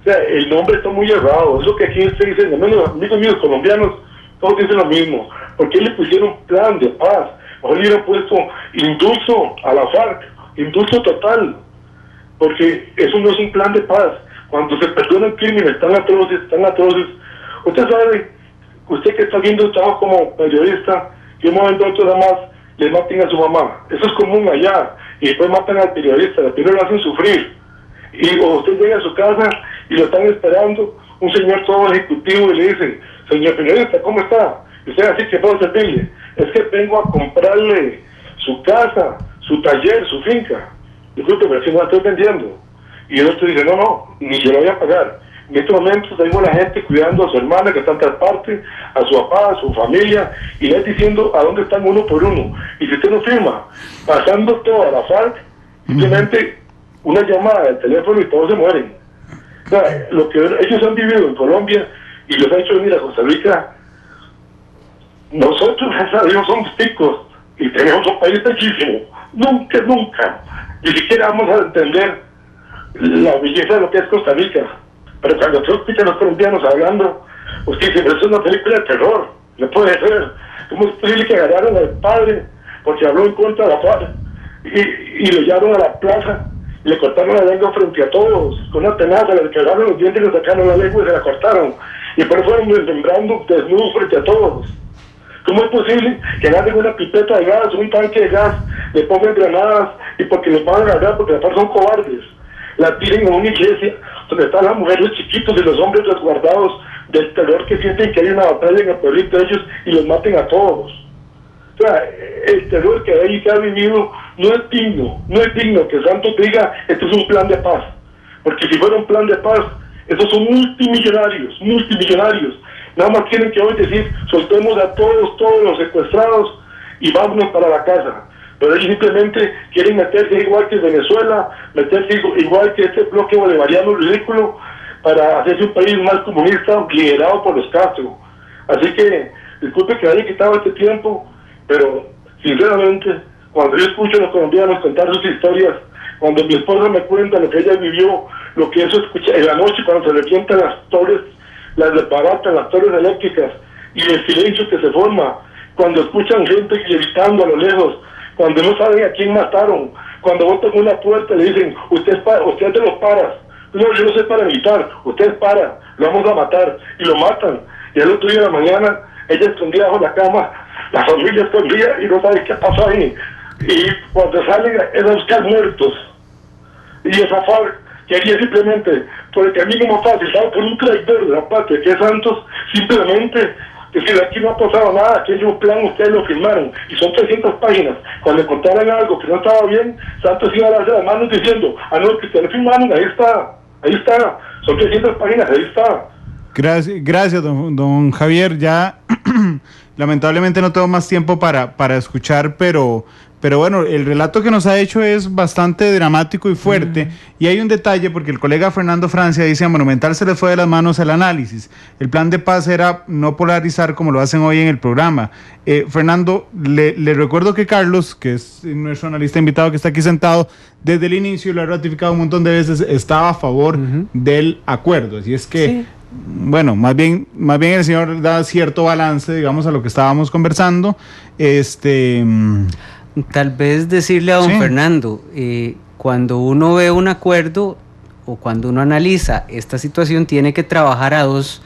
O sea, el nombre está muy errado. Eso que aquí se dice, al menos amigos míos colombianos, todos dicen lo mismo. ¿Por qué le pusieron plan de paz? Mejor le hubieran puesto indulto a la FARC, indulto total. Porque eso no es un plan de paz. Cuando se perdonan crímenes tan atroces. Usted sabe, usted que está viendo el trabajo como periodista, que un momento otro nada más le maten a su mamá. Eso es común allá. Y después matan al periodista, primero lo hacen sufrir. Y o usted llega a su casa y lo están esperando, un señor todo ejecutivo, y le dicen, señor periodista, ¿cómo está? Y usted así, que puedo servirle. Es que vengo a comprarle su casa, su taller, su finca. Disculpe, pero si no la estoy vendiendo. Y el otro dice, no, ni yo la voy a pagar. En estos momentos tengo a la gente cuidando a su hermana que está en tal parte, a su papá, a su familia, y le diciendo a dónde están uno por uno. Y si usted no firma, pasando todo a la FARC, simplemente una llamada del teléfono y todos se mueren. O sea, lo que ellos han vivido en Colombia y los ha hecho venir a Costa Rica, nosotros, gracias a Dios, somos ticos y tenemos un país bellísimo. Nunca, ni siquiera vamos a entender la belleza de lo que es Costa Rica. Pero cuando tú escuchas a los colombianos hablando, usted dice, pero eso es una película de terror, no puede ser. ¿Cómo es posible que agarraron al padre porque habló en contra de la FARC y lo llevaron a la plaza y le cortaron la lengua frente a todos, con una tenaza, le quebraron los dientes, le sacaron la lengua y se la cortaron, y después fueron desmembrando desnudos frente a todos? ¿Cómo es posible que agarren una pipeta de gas, un tanque de gas, le pongan granadas y porque los van a agarrar porque las FARC son cobardes, la tiren en una iglesia donde están las mujeres, los chiquitos y los hombres resguardados del terror que sienten que hay una batalla en el pueblito de ellos y los maten a todos? O sea, el terror que hay que ha vivido no es digno que Santos diga esto es un plan de paz, porque si fuera un plan de paz, esos son multimillonarios, nada más tienen que hoy decir soltemos a todos los secuestrados y vámonos para la casa. Pero ellos simplemente quieren meterse igual que Venezuela, meterse igual que este bloque bolivariano ridículo para hacerse un país más comunista liderado por los Castro. Así que, disculpe que haya quitado este tiempo, pero sinceramente, cuando yo escucho a los colombianos contar sus historias, cuando mi esposa me cuenta lo que ella vivió, lo que eso escucha en la noche cuando se revientan las torres, las desbaratan, las torres eléctricas, y el silencio que se forma, cuando escuchan gente gritando a lo lejos, cuando no saben a quién mataron, cuando botan una puerta y le dicen, usted es de los paras. No, yo no soy paramilitar, usted es para, lo vamos a matar, y lo matan. Y el otro día de la mañana, ella escondida bajo la cama, la familia escondida y no sabe qué pasó ahí. Y cuando salen es a buscar muertos. Y esa FARC quería simplemente, por el camino más fácil, dado por un traidor de la patria, que es Santos, simplemente decir, aquí no ha pasado nada, aquí hay un plan, ustedes lo firmaron, y son 300 páginas. Cuando encontraran algo que no estaba bien, Santos iba a darse las manos diciendo, no, que ustedes firmaron, ahí está, son 300 páginas, ahí está. Gracias, don Javier. Ya lamentablemente no tengo más tiempo para escuchar, pero bueno, el relato que nos ha hecho es bastante dramático y fuerte. Y hay un detalle, porque el colega Fernando Francia dice, a Monumental se le fue de las manos el análisis. El plan de paz era no polarizar como lo hacen hoy en el programa. Fernando, le recuerdo que Carlos, que es nuestro analista invitado que está aquí sentado, desde el inicio lo ha ratificado un montón de veces, estaba a favor del acuerdo. Así es que... Sí. Bueno, más bien el señor da cierto balance, digamos, a lo que estábamos conversando. Tal vez decirle a don Fernando, cuando uno ve un acuerdo o cuando uno analiza esta situación, tiene que trabajar a dos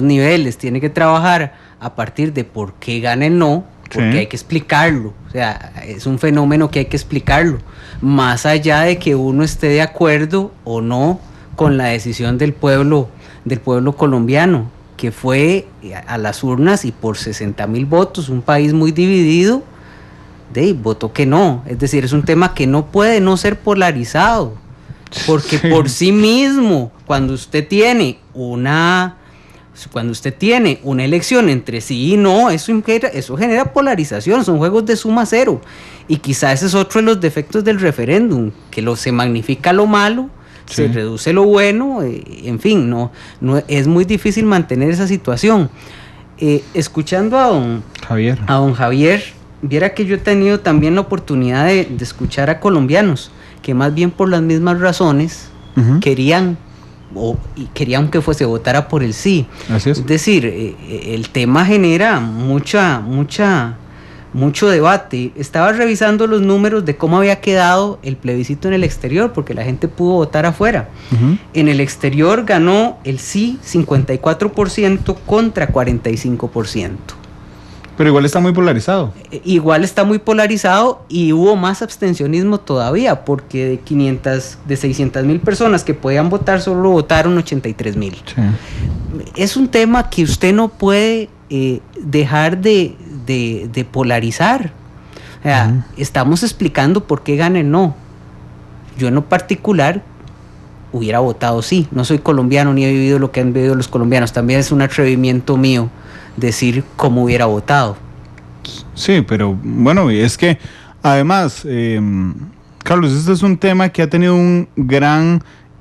niveles. Tiene que trabajar a partir de por qué gana el no, porque hay que explicarlo. O sea, es un fenómeno que hay que explicarlo, más allá de que uno esté de acuerdo o no con la decisión del pueblo colombiano, que fue a las urnas y por 60,000 votos, un país muy dividido, votó que no. Es decir, es un tema que no puede no ser polarizado, porque por sí mismo, cuando usted tiene una elección entre sí y no, eso genera polarización, son juegos de suma cero, y quizás ese es otro de los defectos del referéndum, que se magnifica lo malo, se reduce lo bueno, en fin, no es muy difícil mantener esa situación. Escuchando a don Javier, viera que yo he tenido también la oportunidad de escuchar a colombianos que más bien por las mismas razones querían que se votara por el sí. Así es decir, el tema genera mucho debate. Estaba revisando los números de cómo había quedado el plebiscito en el exterior, porque la gente pudo votar afuera. En el exterior ganó el sí 54% contra 45%. Pero igual está muy polarizado. Y hubo más abstencionismo todavía, porque de 600,000 personas que podían votar, solo votaron 83,000. Sí. Es un tema que usted no puede dejar de polarizar. sea, estamos explicando por qué gana el no. Yo en lo particular hubiera votado sí. No soy colombiano ni he vivido lo que han vivido los colombianos. También es un atrevimiento mío decir cómo hubiera votado. Sí, pero bueno, es que además, Carlos, este es un tema que ha tenido un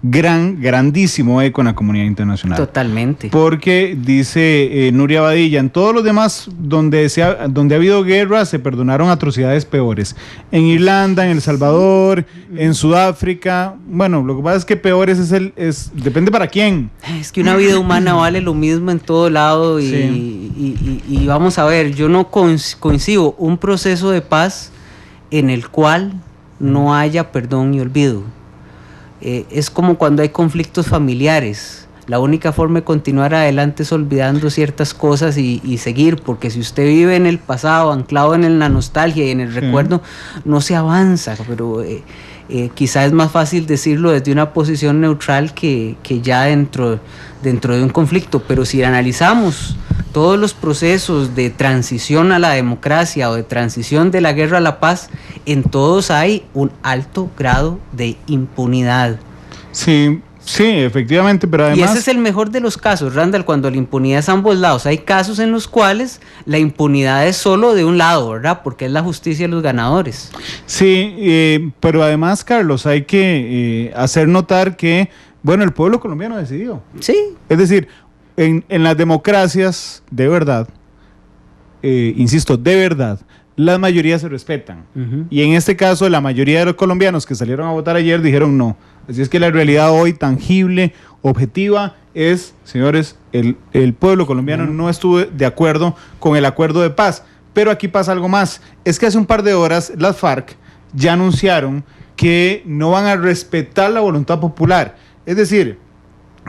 grandísimo eco en la comunidad internacional. Totalmente. Porque dice Nuria Badilla, en todos los demás donde ha habido guerra se perdonaron atrocidades peores. En Irlanda, en El Salvador, en Sudáfrica. Bueno, lo que pasa es que peores depende para quién. Es que una vida humana vale lo mismo en todo lado y vamos a ver, yo no coincido un proceso de paz en el cual no haya perdón y olvido. Es como cuando hay conflictos familiares. La única forma de continuar adelante es olvidando ciertas cosas y seguir, porque si usted vive en el pasado, anclado en la nostalgia y en el recuerdo, no se avanza. Pero quizá es más fácil decirlo desde una posición neutral que ya dentro de un conflicto. Pero si analizamos todos los procesos de transición a la democracia o de transición de la guerra a la paz, en todos hay un alto grado de impunidad. Sí, efectivamente, pero además... Y ese es el mejor de los casos, Randall, cuando la impunidad es a ambos lados. Hay casos en los cuales la impunidad es solo de un lado, ¿verdad? Porque es la justicia de los ganadores. Sí, pero además, Carlos, hay que hacer notar que, bueno, el pueblo colombiano decidió. Sí. Es decir, en las democracias, de verdad, insisto, de verdad, las mayorías se respetan. Y en este caso, la mayoría de los colombianos que salieron a votar ayer dijeron no. Así es que la realidad hoy, tangible, objetiva, es, señores, el pueblo colombiano no estuvo de acuerdo con el acuerdo de paz. Pero aquí pasa algo más. Es que hace un par de horas las FARC ya anunciaron que no van a respetar la voluntad popular. Es decir,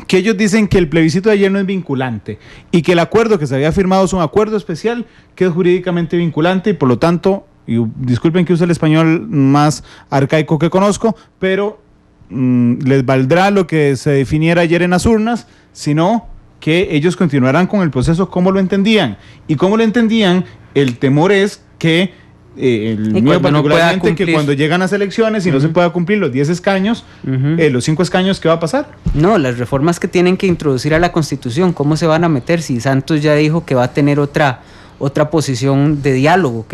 que ellos dicen que el plebiscito de ayer no es vinculante y que el acuerdo que se había firmado es un acuerdo especial que es jurídicamente vinculante y por lo tanto, y disculpen que use el español más arcaico que conozco, pero les valdrá lo que se definiera ayer en las urnas, sino que ellos continuarán con el proceso como lo entendían. Y como lo entendían, el temor es que el mío particularmente, que cuando llegan las elecciones y no se pueda cumplir los 10 escaños, los 5 escaños, ¿qué va a pasar? No, las reformas que tienen que introducir a la Constitución, ¿cómo se van a meter? Si Santos ya dijo que va a tener otra posición de diálogo,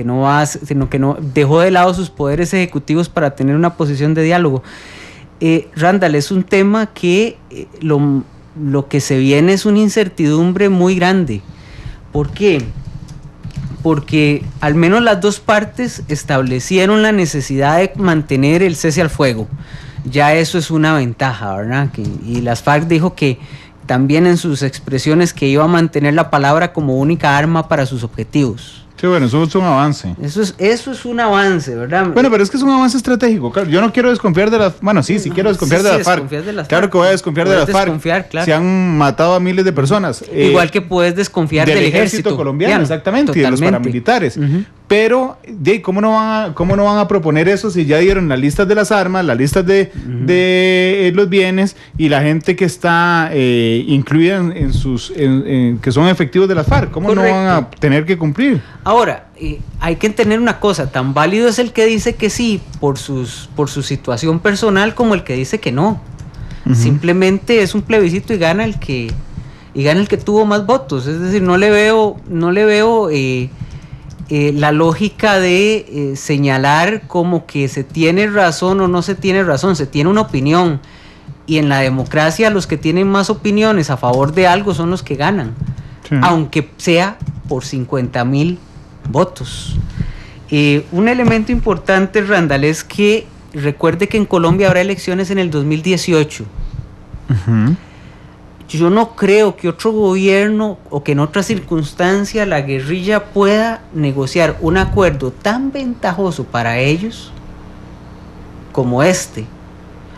sino que no dejó de lado sus poderes ejecutivos para tener una posición de diálogo. Randall, es un tema que lo que se viene es una incertidumbre muy grande. ¿Por qué? Porque al menos las dos partes establecieron la necesidad de mantener el cese al fuego. Ya eso es una ventaja, ¿verdad? Y las FARC dijo que también en sus expresiones que iba a mantener la palabra como única arma para sus objetivos. Sí, bueno, eso es un avance. Eso es un avance, ¿verdad? Bueno, pero es que es un avance estratégico. Claro, yo no quiero desconfiar de las... Bueno, sí quiero desconfiar de las FARC. Claro que voy a desconfiar de las FARC. Claro. Se han matado a miles de personas. Igual que puedes desconfiar del ejército colombiano, exactamente, totalmente. Y de los paramilitares. Pero, ¿cómo no van a proponer eso si ya dieron las listas de las armas, las listas de los bienes y la gente que está incluida que son efectivos de las FARC? ¿Cómo Correcto. No van a tener que cumplir? Ahora, hay que entender una cosa, tan válido es el que dice que sí por su situación personal como el que dice que no. Simplemente es un plebiscito y gana el que tuvo más votos. Es decir, no le veo la lógica de señalar como que se tiene razón o no se tiene razón, se tiene una opinión. Y en la democracia los que tienen más opiniones a favor de algo son los que ganan, aunque sea por 50,000 votos. Un elemento importante, Randall, es que recuerde que en Colombia habrá elecciones en el 2018. Yo no creo que otro gobierno o que en otra circunstancia la guerrilla pueda negociar un acuerdo tan ventajoso para ellos como este.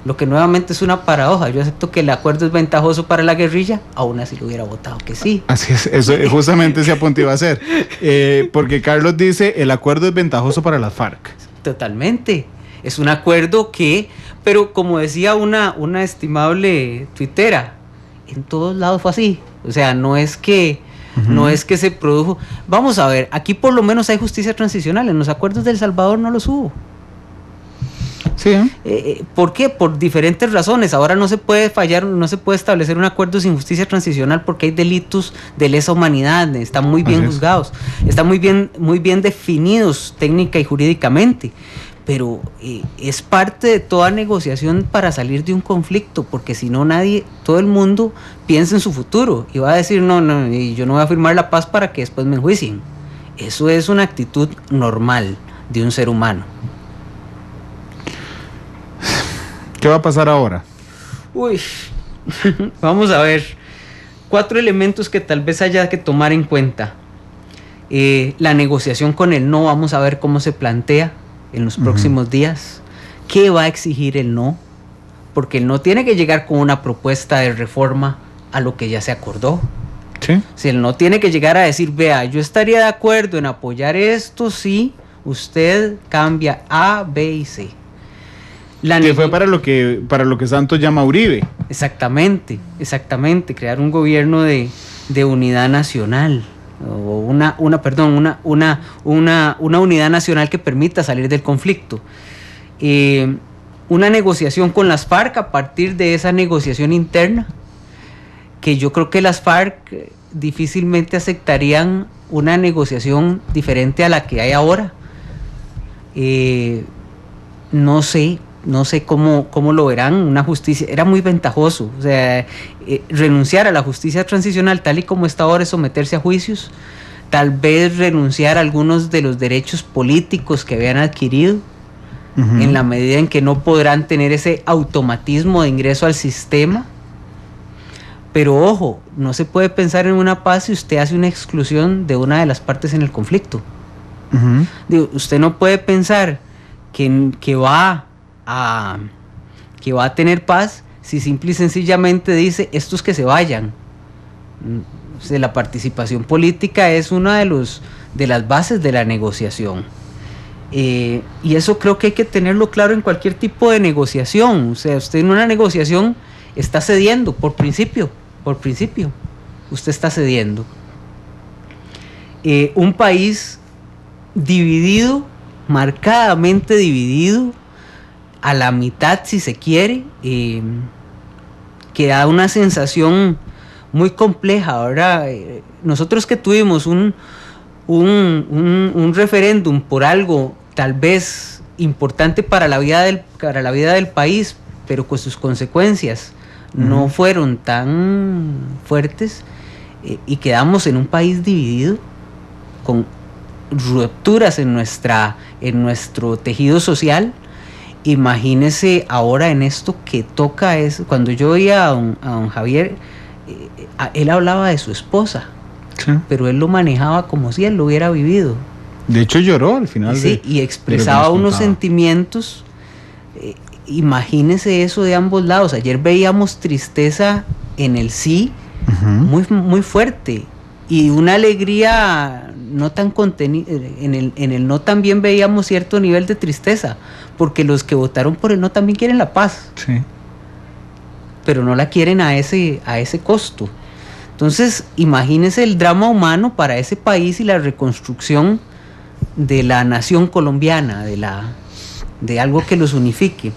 Lo que nuevamente es una paradoja. Yo acepto que el acuerdo es ventajoso para la guerrilla, aún así lo hubiera votado que sí. Así es, eso justamente ese apunte iba a hacer. Porque Carlos dice, el acuerdo es ventajoso para las FARC. Totalmente. Es un acuerdo pero como decía una estimable tuitera, en todos lados fue así. O sea, no es que No es que se produjo. Vamos a ver, aquí por lo menos hay justicia transicional. En los acuerdos de El Salvador no los hubo. Sí. ¿Por qué? Por diferentes razones. Ahora no se puede fallar, no se puede establecer un acuerdo sin justicia transicional porque hay delitos de lesa humanidad, están muy bien juzgados, están muy bien definidos técnica y jurídicamente. Pero es parte de toda negociación para salir de un conflicto, porque si no todo el mundo piensa en su futuro y va a decir no, yo no voy a firmar la paz para que después me enjuicien. Eso es una actitud normal de un ser humano. ¿Qué va a pasar ahora? Uy, vamos a ver. 4 elementos que tal vez haya que tomar en cuenta. La negociación con el no, vamos a ver cómo se plantea en los próximos días. ¿Qué va a exigir el no? Porque el no tiene que llegar con una propuesta de reforma a lo que ya se acordó. Sí. Si el no tiene que llegar a decir, vea, yo estaría de acuerdo en apoyar esto si usted cambia A, B y C. Que fue para lo que Santos llama Uribe. Exactamente, crear un gobierno de unidad nacional, o una unidad nacional que permita salir del conflicto. Una negociación con las FARC a partir de esa negociación interna, que yo creo que las FARC difícilmente aceptarían una negociación diferente a la que hay ahora. No sé cómo lo verán. Una justicia, era muy ventajoso, o sea, renunciar a la justicia transicional tal y como está ahora es someterse a juicios, tal vez renunciar a algunos de los derechos políticos que habían adquirido, en la medida en que no podrán tener ese automatismo de ingreso al sistema. Pero ojo, no se puede pensar en una paz si usted hace una exclusión de una de las partes en el conflicto. Digo, usted no puede pensar que va a tener paz si simple y sencillamente dice estos que se vayan. O sea, la participación política es una de las bases de la negociación, y eso creo que hay que tenerlo claro en cualquier tipo de negociación. O sea, usted en una negociación está cediendo por principio, usted está cediendo. Un país dividido, marcadamente dividido, a la mitad si se quiere, que da una sensación muy compleja. Ahora, nosotros que tuvimos un referéndum por algo tal vez importante para la vida del país, pero con sus consecuencias no fueron tan fuertes, y quedamos en un país dividido, con rupturas en nuestro tejido social. Imagínese ahora en esto que toca. Cuando yo oía a don Javier, él hablaba de su esposa, sí, pero él lo manejaba como si él lo hubiera vivido. De hecho lloró al final. Sí, y expresaba unos sentimientos. Imagínese eso de ambos lados. Ayer veíamos tristeza en el sí, muy, muy fuerte, y una alegría no tan contenida. En el no también veíamos cierto nivel de tristeza, porque los que votaron por el no también quieren la paz, sí, pero no la quieren a ese costo. Entonces, imagínese el drama humano para ese país y la reconstrucción de la nación colombiana, de algo que los unifique.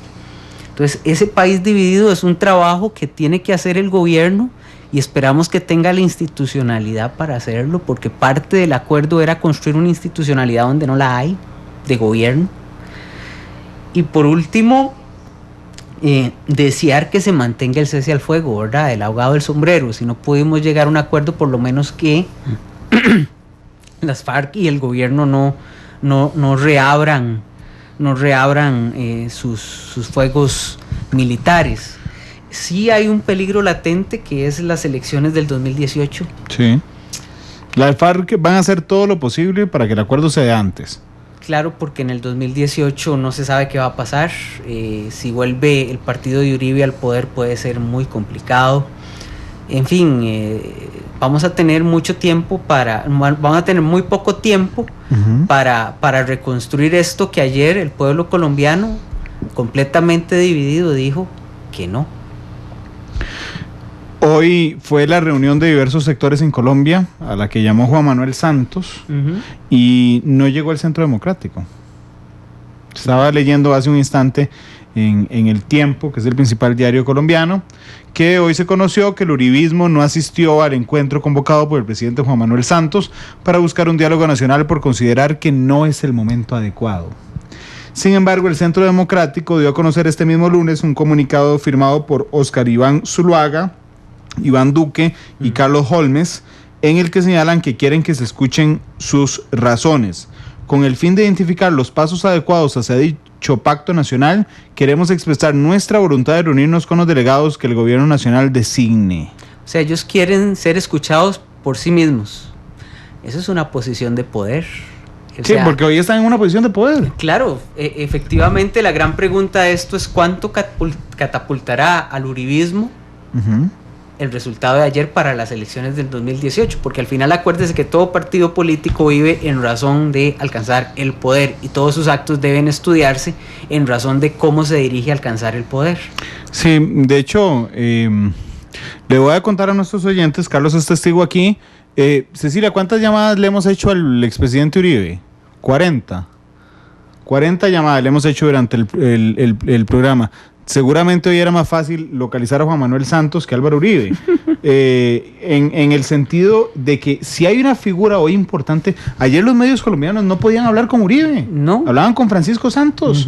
Entonces, ese país dividido es un trabajo que tiene que hacer el gobierno, y esperamos que tenga la institucionalidad para hacerlo, porque parte del acuerdo era construir una institucionalidad donde no la hay, de gobierno. Y por último, desear que se mantenga el cese al fuego, ¿verdad? El ahogado del sombrero. Si no pudimos llegar a un acuerdo, por lo menos que las FARC y el gobierno no reabran sus fuegos militares. Sí hay un peligro latente, que es las elecciones del 2018. Sí. Las FARC van a hacer todo lo posible para que el acuerdo se dé antes. Claro, porque en el 2018 no se sabe qué va a pasar. Si vuelve el partido de Uribe al poder, puede ser muy complicado. En fin, vamos a tener muy poco tiempo para reconstruir esto que ayer el pueblo colombiano, completamente dividido, dijo que no. Hoy fue la reunión de diversos sectores en Colombia, a la que llamó Juan Manuel Santos, y no llegó al Centro Democrático. Estaba leyendo hace un instante en El Tiempo, que es el principal diario colombiano, que hoy se conoció que el uribismo no asistió al encuentro convocado por el presidente Juan Manuel Santos para buscar un diálogo nacional por considerar que no es el momento adecuado. Sin embargo, el Centro Democrático dio a conocer este mismo lunes un comunicado firmado por Óscar Iván Zuluaga, Iván Duque y Carlos Holmes, en el que señalan que quieren que se escuchen sus razones. Con el fin de identificar los pasos adecuados hacia dicho pacto nacional, queremos expresar nuestra voluntad de reunirnos con los delegados que el gobierno nacional designe. O sea, ellos quieren ser escuchados por sí mismos. Eso es una posición de poder. Sí, porque hoy están en una posición de poder. Claro, efectivamente la gran pregunta de esto es cuánto catapultará al uribismo el resultado de ayer para las elecciones del 2018, porque al final acuérdese que todo partido político vive en razón de alcanzar el poder y todos sus actos deben estudiarse en razón de cómo se dirige a alcanzar el poder. Sí, de hecho, le voy a contar a nuestros oyentes, Carlos es testigo aquí. Cecilia, ¿cuántas llamadas le hemos hecho al expresidente Uribe? 40 llamadas le hemos hecho durante el programa. Seguramente hoy era más fácil localizar a Juan Manuel Santos que a Álvaro Uribe, en el sentido de que si hay una figura hoy importante, ayer los medios colombianos no podían hablar con Uribe, no, hablaban con Francisco Santos,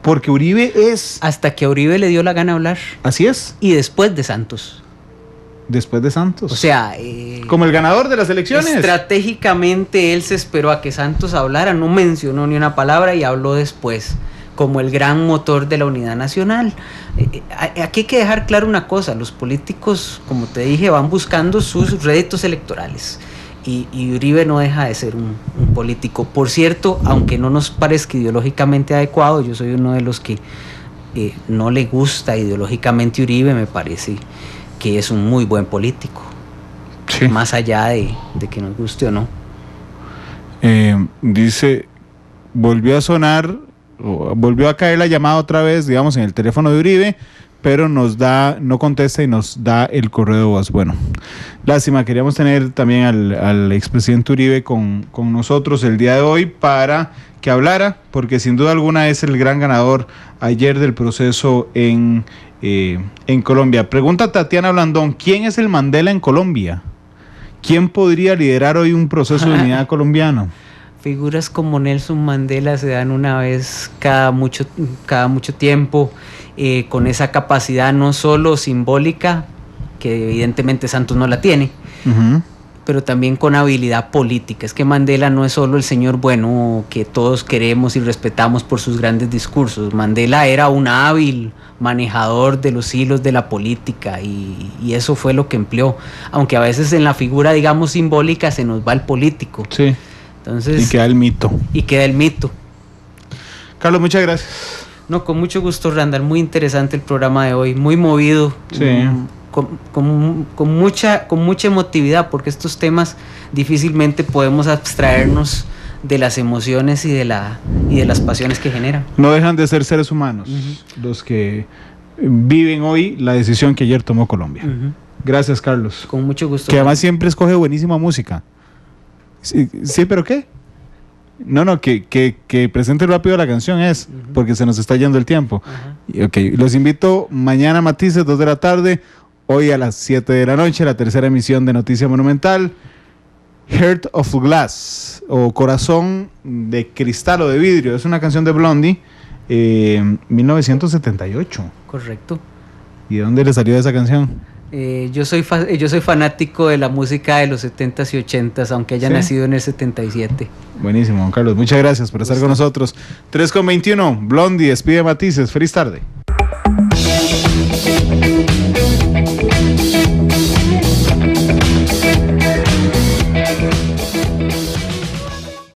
porque Uribe es... Hasta que a Uribe le dio la gana hablar. Así es. Y después de Santos. Después de Santos. O sea... como el ganador de las elecciones. Estratégicamente él se esperó a que Santos hablara, no mencionó ni una palabra y habló después, como el gran motor de la unidad nacional. Aquí hay que dejar claro una cosa, los políticos, como te dije, van buscando sus réditos electorales y Uribe no deja de ser un político. Por cierto, aunque no nos parezca ideológicamente adecuado, yo soy uno de los que no le gusta ideológicamente Uribe, me parece que es un muy buen político, sí, más allá de que nos guste o no. Dice, volvió a caer la llamada otra vez, digamos, en el teléfono de Uribe, pero no contesta y nos da el correo de voz. Bueno, lástima, queríamos tener también al expresidente Uribe con nosotros el día de hoy para que hablara, porque sin duda alguna es el gran ganador ayer del proceso en Colombia. Pregunta Tatiana Blandón, ¿quién es el Mandela en Colombia? ¿Quién podría liderar hoy un proceso de unidad colombiano? Figuras como Nelson Mandela se dan una vez cada mucho tiempo, con esa capacidad no solo simbólica, que evidentemente Santos no la tiene, pero también con habilidad política. Es que Mandela no es solo el señor bueno que todos queremos y respetamos por sus grandes discursos. Mandela era un hábil manejador de los hilos de la política y eso fue lo que empleó, aunque a veces en la figura, digamos, simbólica se nos va el político. Sí. Entonces, y queda el mito. Carlos, muchas gracias. No, con mucho gusto, Randall. Muy interesante el programa de hoy, muy movido, sí, con mucha emotividad, porque estos temas difícilmente podemos abstraernos de las emociones y de las pasiones que generan. No dejan de ser seres humanos los que viven hoy la decisión que ayer tomó Colombia. Gracias, Carlos. Con mucho gusto. Que además siempre escoge buenísima música. Sí, pero ¿qué? No, que presente rápido la canción porque se nos está yendo el tiempo. Okay, los invito mañana Matices, 2 de la tarde, hoy a las 7 de la noche, la tercera emisión de Noticia Monumental, Heart of Glass, o Corazón de Cristal o de Vidrio. Es una canción de Blondie, 1978. Correcto. ¿Y de dónde le salió esa canción? Yo soy fanático de la música de los 70s y 80s, aunque haya nacido en el 77. Buenísimo, Juan Carlos. Muchas gracias por estar con nosotros. 3:21, Blondie, despide Matices. Feliz tarde.